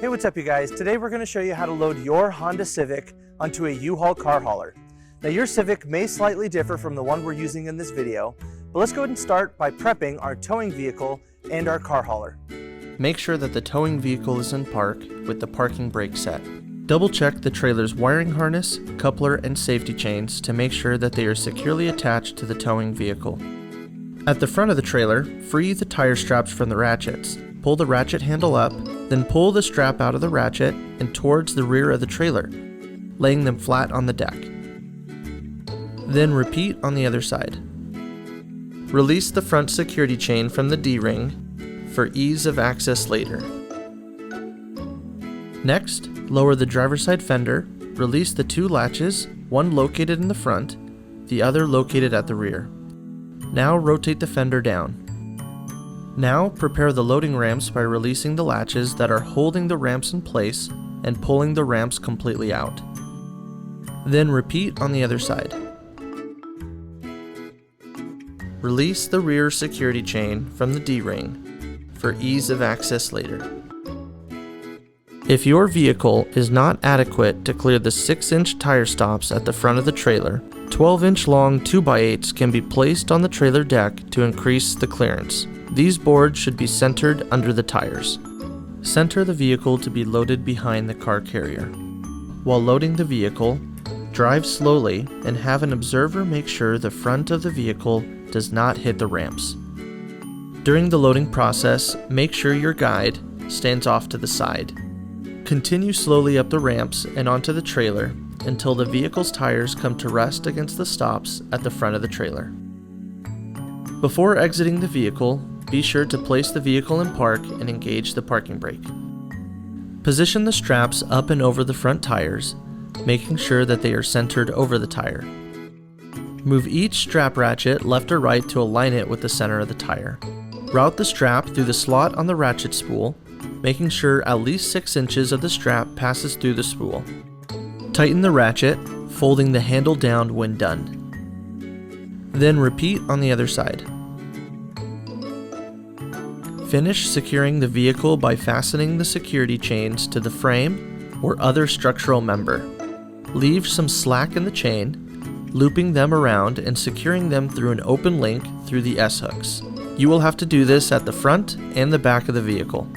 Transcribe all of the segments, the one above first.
Hey, what's up you guys? Today we're going to show you how to load your Honda Civic onto a U-Haul car hauler. Now your Civic may slightly differ from the one we're using in this video, but let's go ahead and start by prepping our towing vehicle and our car hauler. Make sure that the towing vehicle is in park with the parking brake set. Double check the trailer's wiring harness, coupler, and safety chains to make sure that they are securely attached to the towing vehicle. At the front of the trailer, free the tire straps from the ratchets. Pull the ratchet handle up, then pull the strap out of the ratchet and towards the rear of the trailer, laying them flat on the deck. Then repeat on the other side. Release the front security chain from the D-ring for ease of access later. Next, lower the driver's side fender, release the two latches, one located in the front, the other located at the rear. Now rotate the fender down. Now prepare the loading ramps by releasing the latches that are holding the ramps in place and pulling the ramps completely out. Then repeat on the other side. Release the rear security chain from the D-ring for ease of access later. If your vehicle is not adequate to clear the 6-inch tire stops at the front of the trailer, 12-inch long 2x8s can be placed on the trailer deck to increase the clearance. These boards should be centered under the tires. Center the vehicle to be loaded behind the car carrier. While loading the vehicle, drive slowly and have an observer make sure the front of the vehicle does not hit the ramps. During the loading process, make sure your guide stands off to the side. Continue slowly up the ramps and onto the trailer until the vehicle's tires come to rest against the stops at the front of the trailer. Before exiting the vehicle, be sure to place the vehicle in park and engage the parking brake. Position the straps up and over the front tires, making sure that they are centered over the tire. Move each strap ratchet left or right to align it with the center of the tire. Route the strap through the slot on the ratchet spool, making sure at least 6 inches of the strap passes through the spool. Tighten the ratchet, folding the handle down when done. Then repeat on the other side. Finish securing the vehicle by fastening the security chains to the frame or other structural member. Leave some slack in the chain, looping them around and securing them through an open link through the S-hooks. You will have to do this at the front and the back of the vehicle.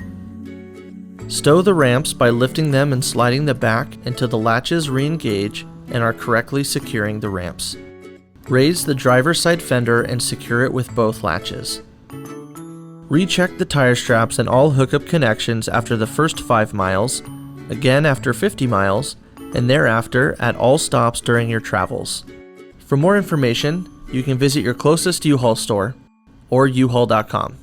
Stow the ramps by lifting them and sliding the back until the latches re-engage and are correctly securing the ramps. Raise the driver's side fender and secure it with both latches. Recheck the tire straps and all hookup connections after the first 5 miles, again after 50 miles, and thereafter at all stops during your travels. For more information, you can visit your closest U-Haul store or uhaul.com.